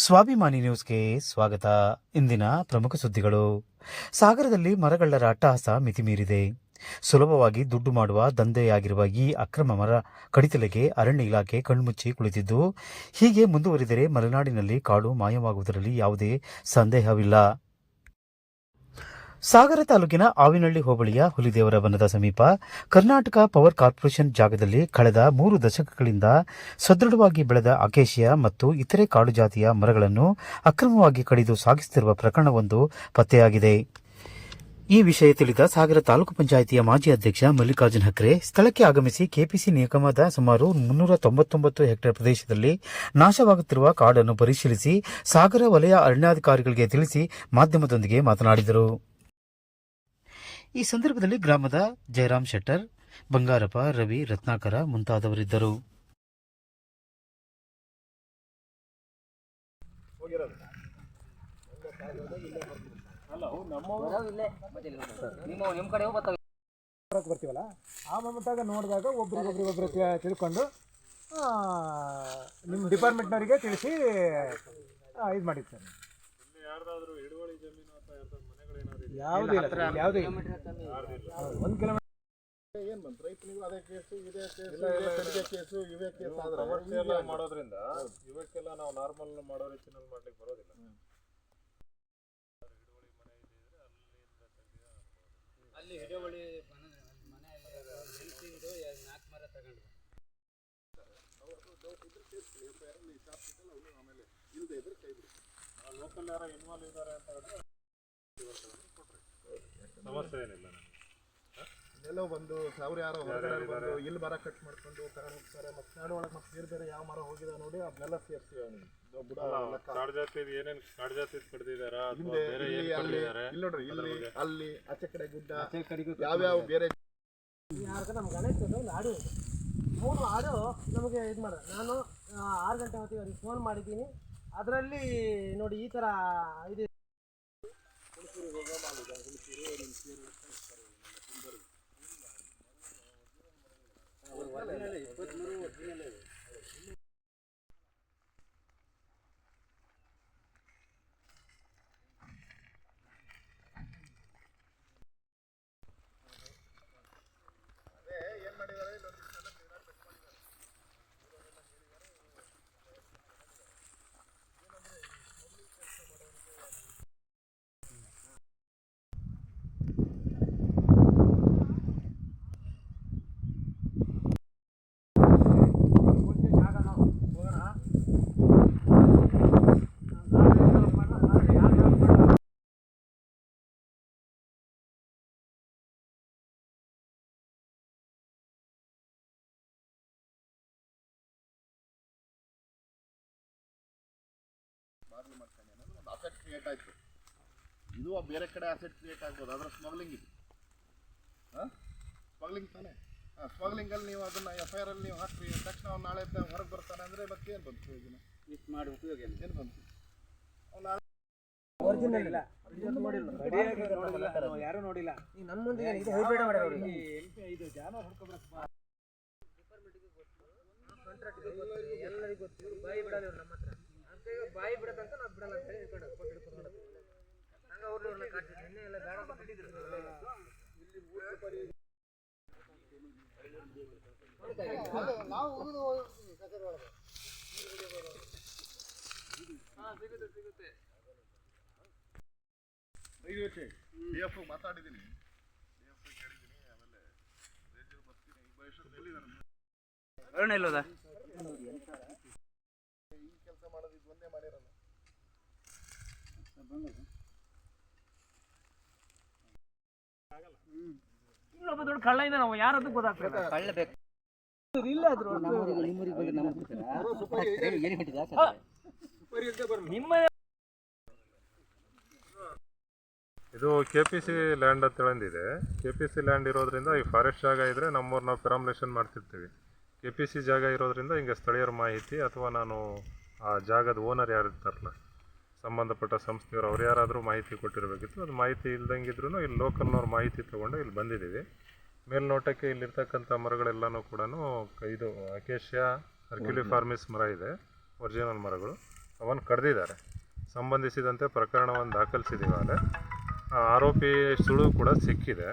ಸ್ವಾಭಿಮಾನಿ ನ್ಯೂಸ್ಗೆ ಸ್ವಾಗತ. ಇಂದಿನ ಪ್ರಮುಖ ಸುದ್ದಿಗಳು. ಸಾಗರದಲ್ಲಿ ಮರಗಳ್ಳರ ಅಟ್ಟಹಾಸ ಮಿತಿಮೀರಿದೆ. ಸುಲಭವಾಗಿ ದುಡ್ಡು ಮಾಡುವ ದಂಧೆಯಾಗಿರುವ ಈ ಅಕ್ರಮ ಮರ ಕಡಿತಲೆಗೆ ಅರಣ್ಯ ಇಲಾಖೆ ಕಣ್ಮುಚ್ಚಿ ಕುಳಿತಿದ್ದು, ಹೀಗೆ ಮುಂದುವರಿದರೆ ಮಲೆನಾಡಿನಲ್ಲಿ ಕಾಡು ಮಾಯವಾಗುವುದರಲ್ಲಿ ಯಾವುದೇ ಸಂದೇಹವಿಲ್ಲ. ಸಾಗರ ತಾಲೂಕಿನ ಆವಿನಹಳ್ಳಿ ಹೋಬಳಿಯ ಹುಲಿದೇವರ ವನದ ಸಮೀಪ ಕರ್ನಾಟಕ ಪವರ್ ಕಾರ್ಪೊರೇಷನ್ ಜಾಗದಲ್ಲಿ ಕಳೆದ 3 ದಶಕಗಳಿಂದ ಸದೃಢವಾಗಿ ಬೆಳೆದ ಅಕೇಶಿಯಾ ಮತ್ತು ಇತರೆ ಕಾಡು ಜಾತಿಯ ಮರಗಳನ್ನು ಅಕ್ರಮವಾಗಿ ಕಡಿದು ಸಾಗಿಸುತ್ತಿರುವ ಪ್ರಕರಣವೊಂದು ಪತ್ತೆಯಾಗಿದೆ. ಈ ವಿಷಯ ತಿಳಿದ ಸಾಗರ ತಾಲೂಕು ಪಂಚಾಯಿತಿಯ ಮಾಜಿ ಅಧ್ಯಕ್ಷ ಮಲ್ಲಿಕಾರ್ಜುನ ಹಕ್ರೆ ಸ್ಥಳಕ್ಕೆ ಆಗಮಿಸಿ ಕೆಪಿಸಿ ನಿಗಮದ ಸುಮಾರು 399 ಹೆಕ್ಟೇರ್ ಪ್ರದೇಶದಲ್ಲಿ ನಾಶವಾಗುತ್ತಿರುವ ಕಾಡನ್ನು ಪರಿಶೀಲಿಸಿ ಸಾಗರ ವಲಯ ಅರಣ್ಯಾಧಿಕಾರಿಗಳಿಗೆ ತಿಳಿಸಿ ಮಾಧ್ಯಮದೊಂದಿಗೆ ಮಾತನಾಡಿದರು. ಈ ಸಂದರ್ಭದಲ್ಲಿ ಗ್ರಾಮದ ಜಯರಾಮ್ ಶೆಟ್ಟರ್, ಬಂಗಾರಪ್ಪ, ರವಿ, ರತ್ನಾಕರ ಮುಂತಾದವರಿದ್ದರು. ಬರ್ತೀವಲ್ಲ ಆ ಮೊಮೆಂಟಾಗ ನೋಡಿದಾಗ ಒಬ್ರಿಗೊಬ್ರು ತಿಳ್ಕೊಂಡು ನಿಮ್ಮ ಡಿಪಾರ್ಟ್ಮೆಂಟ್ನವರಿಗೆ ತಿಳಿಸಿ ಇದು ಮಾಡಿದ್ದು ಸರ್. ಯಾವುದೂ ಇಲ್ಲ, ಯಾವುದೂ ಇಲ್ಲ. 1 ಕಿಲೋಮೀಟರ್ ಏನು ಬಂತು ರೈತನಿಗೂ ಅದೇ ಕೇಸು, ಇದೇ ಕೇಸು, ಇವೇ ಕೇಸು ಆದ್ರೆ ಮಾಡೋದ್ರಿಂದ ಇವಕ್ಕೆಲ್ಲ ನಾವು ನಾರ್ಮಲ್ ಮಾಡೋ ರೀತಿನಲ್ಲಿ ಮಾಡ್ಲಿಕ್ಕೆ ಬರೋದಿಲ್ಲ. ಅಲ್ಲಿ ಹಿಡುವಳಿ ಮನೆ 4 ಮರ ತಗೊಂಡು ಆಮೇಲೆ ಇಲ್ಲದೆ ಇದ್ರೆ ಕೈ ಬಿಡಿ. ಲೋಕಲ್ ಯಾರೋ ಇನ್ವಾಲ್ವ್ ಇದ್ದಾರೆ ಅಂತ ಹೇಳಿದ್ರೆ ಸಮಸ್ಯೆ ಏನಿಲ್ಲ. ಎಲ್ಲೋ ಬಂದು ಅವ್ರು ಯಾರೋ ಹೊರಗಡೆ ಬಂದು ಇಲ್ಲಿ ಮರ ಕಟ್ ಮಾಡ್ಕೊಂಡು ತಗೊಂಡು ಹೋಗ್ತಾರೆ. ಮತ್ತೆ ಕಾಡು ಒಳಗೆ ಮತ್ತೆ ಬೇರೆ ಯಾವ ಮರ ಹೋಗಿದೆ ನೋಡಿ ಅದನ್ನೆಲ್ಲ ಸೇರಿಸ್ತೀವಿ. ಕಾಡು ಜಾತಿ ಏನೇನು ಕಾಡು ಜಾತಿ ಕಡ್ದಿದಾರ ಇಲ್ಲಿ ನೋಡ್ರಿ, ಇಲ್ಲಿ ಅಲ್ಲಿ ಆಚೆ ಕಡೆ ಗುಡ್ಡ ಯಾವ್ಯಾವ ಬೇರೆ ನಮ್ಮ ಗಣೇಶದ್ದು ಒಂದು ಆಡು 3 ಆಡು ನಮಗೆ ಇದು ಮಾಡ. ನಾನು 6 ಗಂಟೆ ಹೊತ್ತಿಗೆ ಅವ್ರಿಗೆ ಫೋನ್ ಮಾಡಿದ್ದೀನಿ. ಅದರಲ್ಲಿ ನೋಡಿ ಈ ಥರ ಇದು ಮಾಡ್ಕೊಂಡು ಒಂದು ಅಸೆಟ್ ಕ್ರಿಯೇಟ್ ಆಯಿತು. ಇದು ಬೇರೆ ಕಡೆ ಅಸೆಟ್ ಕ್ರಿಯೇಟ್ ಆಗ್ಬೋದು. ಅದರ ಸ್ಮಗ್ಲಿಂಗ್ ಇದು ಸ್ಮಗ್ಲಿಂಗ್ ತಾನೆ. ಸ್ಮಗ್ಲಿಂಗಲ್ಲಿ ನೀವು ಅದನ್ನು FIR ಅಲ್ಲಿ ನೀವು ಹಾಕಿ ತಕ್ಷಣ ಅವ್ನು ನಾಳೆ ಹೊರಗೆ ಬರ್ತಾನೆ ಅಂದರೆ ಮತ್ತೆ ಏನು ಬಂತು ಪ್ರಯೋಜನ? ಮಿಸ್ ಮಾಡಿ ಉಪಯೋಗ ಏನು ಬಂತು? ಅವ್ನು ಒರಿಜಿನಲ್ ಇಲ್ಲ, ಯಾರೂ ನೋಡಿಲ್ಲ. ಈಗ ನಮ್ಮ ಮುಂದೆ ಇದು ಹೈಬ್ರಿಡ್ ಮಾಡ್ಯಾರ. ಇದು ಜಾನುವಾರು ಹುಡ್ಕೊಬರಕ್ಕೆ ಎಲ್ಲರಿಗೂ ಗೊತ್ತು. ಬಾಯಿ ಬಿಡಲ್ಲ ನಮ್ಮ ಹತ್ರ. ಬಾಯಿ ಬಿಡೋದಂತ ನಾವು ಬಿಡಲ್ಲ ಅಂತ ಹೇಳಿ ಕೊಟ್ಟಿಡ್ಕೊಂಡು ಹಂಗೆ ಅವ್ರನ್ನ ಕಾಡ್ತಿದ್ರು. ನಿನ್ನೆ ಎಲ್ಲ ಬೇಡ ಬಿಟ್ಟಿದ್ರು. ಸಿಗುತ್ತೆ DF ಮಾತಾಡಿದ್ದೀನಿ, DF ಕೇಳಿದ್ದೀನಿ. ಆಮೇಲೆ ರೇಂಜರ್ ಬರ್ತೀನಿ. ಭವಿಷ್ಯದಲ್ಲಿ ಅರುಣ ಇಲ್ಲೋದ ಈ ಕೆಲಸ ಮಾಡೋದು ಇದು ಒಂದೇ ಮಾಡಿರಲ್ಲ. ಇನ್ನೊಬ್ಬ ದೊಡ್ಡ ಕಳ್ಳ ಇದೆ, ನಾವು ಯಾರದ್ದು ಗೊತ್ತಾಗ್ತದೆ. ಕಳ್ಳ ಬೇಕು ಇಲ್ಲ ಆದ್ರು ನಿಮ್ಮ ಇದು KPC ಲ್ಯಾಂಡ್ ಅಂತ ಹೇಳಿದೆ. KPC ಲ್ಯಾಂಡ್ ಇರೋದ್ರಿಂದ ಈ ಫಾರೆಸ್ಟ್ ಜಾಗ ಇದ್ದರೆ ನಮ್ಮೂರು ನಾವು ಪೆರಾಮ್ಯುಲೇಷನ್ ಮಾಡ್ತಿರ್ತೀವಿ. KPC ಜಾಗ ಇರೋದ್ರಿಂದ ಹಿಂಗೆ ಸ್ಥಳೀಯರ ಮಾಹಿತಿ ಅಥವಾ ನಾನು ಆ ಜಾಗದ ಓನರ್ ಯಾರು ಇರ್ತಾರಲ್ಲ, ಸಂಬಂಧಪಟ್ಟ ಸಂಸ್ಥೆಯವರು, ಅವ್ರು ಯಾರಾದರೂ ಮಾಹಿತಿ ಕೊಟ್ಟಿರಬೇಕಿತ್ತು. ಅದು ಮಾಹಿತಿ ಇಲ್ದಂಗಿದ್ರೂ ಇಲ್ಲಿ ಲೋಕಲ್ನವ್ರ ಮಾಹಿತಿ ತೊಗೊಂಡು ಇಲ್ಲಿ ಬಂದಿದ್ದೀವಿ. ಮೇಲ್ನೋಟಕ್ಕೆ ಇಲ್ಲಿರ್ತಕ್ಕಂಥ ಮರಗಳೆಲ್ಲನೂ ಕೂಡ ಇದು ಅಕೇಶಿಯಾ ಹರ್ಕ್ಯುಲಿಫಾರ್ಮಿಸ್ ಮರ ಇದೆ, ಒರಿಜಿನಲ್ ಮರಗಳು. ಅವನ್ನು ಕಡ್ದಿದ್ದಾರೆ. ಸಂಬಂಧಿಸಿದಂತೆ ಪ್ರಕರಣವನ್ನು ದಾಖಲಿಸಿದ್ದೀವಿ. ಆರೋಪಿ ಸುಳು ಕೂಡ ಸಿಕ್ಕಿದೆ.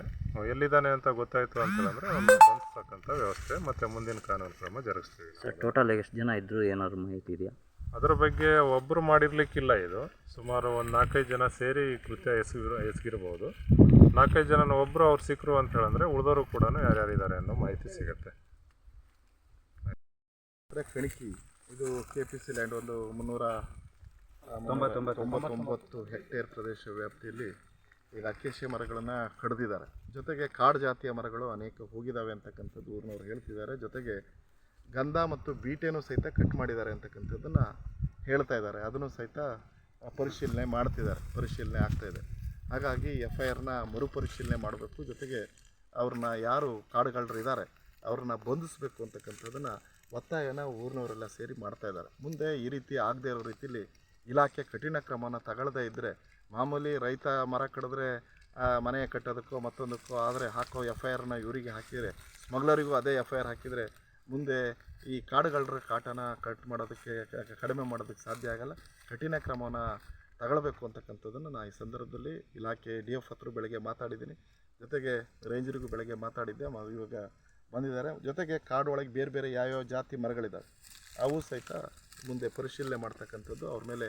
ಎಲ್ಲಿದ್ದಾನೆ ಅಂತ ಗೊತ್ತಾಯಿತು ಅಂತಂದರೆ ಅವನು ಬಂಧಿಸ್ತಕ್ಕಂಥ ವ್ಯವಸ್ಥೆ ಮತ್ತು ಮುಂದಿನ ಕಾನೂನು ಕ್ರಮ ಜರುಗಿಸ್ತೀವಿ. ಸರ್ ಟೋಟಲ್ ಎಷ್ಟು ಜನ ಇದ್ದರು ಏನಾದ್ರು ಮಾಹಿತಿ ಇದೆಯಾ? ಅದರ ಬಗ್ಗೆ ಒಬ್ಬರು ಮಾಡಿರಲಿಕ್ಕಿಲ್ಲ. ಇದು ಸುಮಾರು ಒಂದು 4-5 ಜನ ಸೇರಿ ಈ ಕೃತ್ಯ ಎಸಗಿರ್ಬೋದು. 4-5 ಜನ ಒಬ್ಬರು ಅವ್ರು ಸಿಕ್ಕರು ಅಂತ ಹೇಳಿದ್ರೆ ಉಳಿದವರು ಕೂಡ ಯಾರ್ಯಾರಿದ್ದಾರೆ ಅನ್ನೋ ಮಾಹಿತಿ ಸಿಗುತ್ತೆ. ಕಣಿಕಿ ಇದು KPC ಲ್ಯಾಂಡ್ ಒಂದು 399 ಹೆಕ್ಟೇರ್ ಪ್ರದೇಶ ವ್ಯಾಪ್ತಿಯಲ್ಲಿ ಈಗ ಅಕೇಶಿಯ ಮರಗಳನ್ನು ಕಡಿದಿದ್ದಾರೆ. ಜೊತೆಗೆ ಕಾಡು ಜಾತಿಯ ಮರಗಳು ಅನೇಕ ಹೋಗಿದ್ದಾವೆ ಅಂತಕ್ಕಂಥದ್ದು ಊರಿನವ್ರು ಹೇಳ್ತಿದ್ದಾರೆ. ಜೊತೆಗೆ ಗಂಧ ಮತ್ತು ಬೀಟೆನೂ ಸಹಿತ ಕಟ್ ಮಾಡಿದ್ದಾರೆ ಅಂತಕ್ಕಂಥದ್ದನ್ನು ಹೇಳ್ತಾ ಇದ್ದಾರೆ. ಅದನ್ನು ಸಹಿತ ಪರಿಶೀಲನೆ ಪರಿಶೀಲನೆ ಆಗ್ತಾಯಿದೆ. ಹಾಗಾಗಿ FIRನ ಮರುಪರಿಶೀಲನೆ ಮಾಡಬೇಕು. ಜೊತೆಗೆ ಅವ್ರನ್ನ ಯಾರು ಕಾಡುಗಾರರು ಇದ್ದಾರೆ ಅವ್ರನ್ನ ಬಂಧಿಸಬೇಕು ಅಂತಕ್ಕಂಥದ್ದನ್ನು ಒತ್ತಾಯನ ಊರಿನವರೆಲ್ಲ ಸೇರಿ ಮಾಡ್ತಾ ಇದ್ದಾರೆ. ಮುಂದೆ ಈ ರೀತಿ ಆಗದೇ ಇರೋ ರೀತಿಯಲ್ಲಿ ಇಲಾಖೆ ಕಠಿಣ ಕ್ರಮನ ತಗೊಳ್ಳದೇ ಇದ್ದರೆ, ಮಾಮೂಲಿ ರೈತ ಮರ ಕಡಿದ್ರೆ ಮನೆ ಕಟ್ಟೋದಕ್ಕೋ ಮತ್ತೊಂದಕ್ಕೋ ಆದರೆ ಹಾಕೋ FIRನ ಇವರಿಗೆ ಹಾಕಿದರೆ, ಸ್ಮಗ್ಲರಿಗೂ ಅದೇ FIR ಹಾಕಿದರೆ ಮುಂದೆ ಈ ಕಾಡುಗಾರರ ಕಾಟನ ಕಡಿಮೆ ಮಾಡೋದಕ್ಕೆ ಸಾಧ್ಯ ಆಗಲ್ಲ. ಕಠಿಣ ಕ್ರಮವನ್ನು ತಗೊಳ್ಬೇಕು ಅಂತಕ್ಕಂಥದ್ದನ್ನು ನಾನು ಈ ಸಂದರ್ಭದಲ್ಲಿ ಇಲಾಖೆ DF ಹತ್ರ ಬೆಳಗ್ಗೆ ಮಾತಾಡಿದ್ದೀನಿ. ಜೊತೆಗೆ ರೇಂಜರಿಗೂ ಬೆಳಗ್ಗೆ ಮಾತಾಡಿದ್ದೆ, ಇವಾಗ ಬಂದಿದ್ದಾರೆ. ಜೊತೆಗೆ ಕಾಡು ಒಳಗೆ ಬೇರೆ ಬೇರೆ ಯಾವ್ಯಾವ ಜಾತಿ ಮರಗಳಿದ್ದಾವೆ ಅವು ಸಹಿತ ಮುಂದೆ ಪರಿಶೀಲನೆ ಮಾಡ್ತಕ್ಕಂಥದ್ದು, ಅವ್ರ ಮೇಲೆ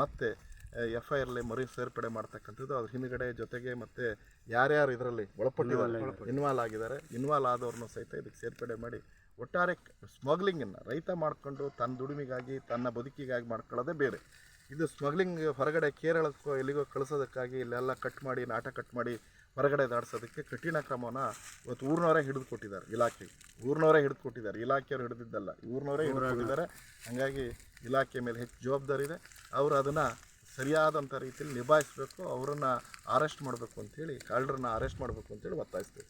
ಮತ್ತೆ FIRಲಿ ಮರು ಸೇರ್ಪಡೆ ಮಾಡ್ತಕ್ಕಂಥದ್ದು, ಅದ್ರ ಹಿಂದುಗಡೆ ಜೊತೆಗೆ ಮತ್ತು ಯಾರ್ಯಾರು ಇದರಲ್ಲಿ ಒಳಪಟ್ಟಿದ್ದಾರೆ ಇನ್ವಾಲ್ವ್ ಆದವ್ರನ್ನೂ ಸಹಿತ ಇದಕ್ಕೆ ಸೇರ್ಪಡೆ ಮಾಡಿ ಒಟ್ಟಾರೆ ಸ್ಮಗ್ಲಿಂಗನ್ನು ರೈತ ಮಾಡಿಕೊಂಡು ತನ್ನ ದುಡಿಮೆಗಾಗಿ ತನ್ನ ಬದುಕಿಗಾಗಿ ಮಾಡ್ಕೊಳ್ಳೋದೇ ಬೇರೆ. ಇದು ಸ್ಮಗ್ಲಿಂಗ್ ಹೊರಗಡೆ ಕೇರಳಕ್ಕೋ ಎಲ್ಲಿಗೋ ಕಳಿಸೋದಕ್ಕಾಗಿ ಇಲ್ಲೆಲ್ಲ ಕಟ್ ಮಾಡಿ ಹೊರಗಡೆ ದಾಡ್ಸೋದಕ್ಕೆ ಕಠಿಣ ಕ್ರಮವನ್ನು ಇವತ್ತು ಊರಿನವರೇ ಹಿಡಿದು ಕೊಟ್ಟಿದ್ದಾರೆ. ಇಲಾಖೆಯವರು ಹಿಡಿದಿದ್ದಲ್ಲ, ಊರಿನವರೇ ಹಿಡಿದು ಕೊಟ್ಟಿದ್ದಾರೆ. ಹಾಗಾಗಿ ಇಲಾಖೆ ಮೇಲೆ ಹೆಚ್ಚು ಜವಾಬ್ದಾರಿ ಇದೆ. ಅವರು ಅದನ್ನು ಸರಿಯಾದಂಥ ರೀತಿಯಲ್ಲಿ ನಿಭಾಯಿಸಬೇಕು. ಅವರನ್ನು ಅರೆಸ್ಟ್ ಮಾಡಬೇಕು ಅಂಥೇಳಿ, ಕಳ್ಳರನ್ನ ಅರೆಸ್ಟ್ ಮಾಡಬೇಕು ಅಂತೇಳಿ ಒತ್ತಾಯಿಸ್ತೀವಿ.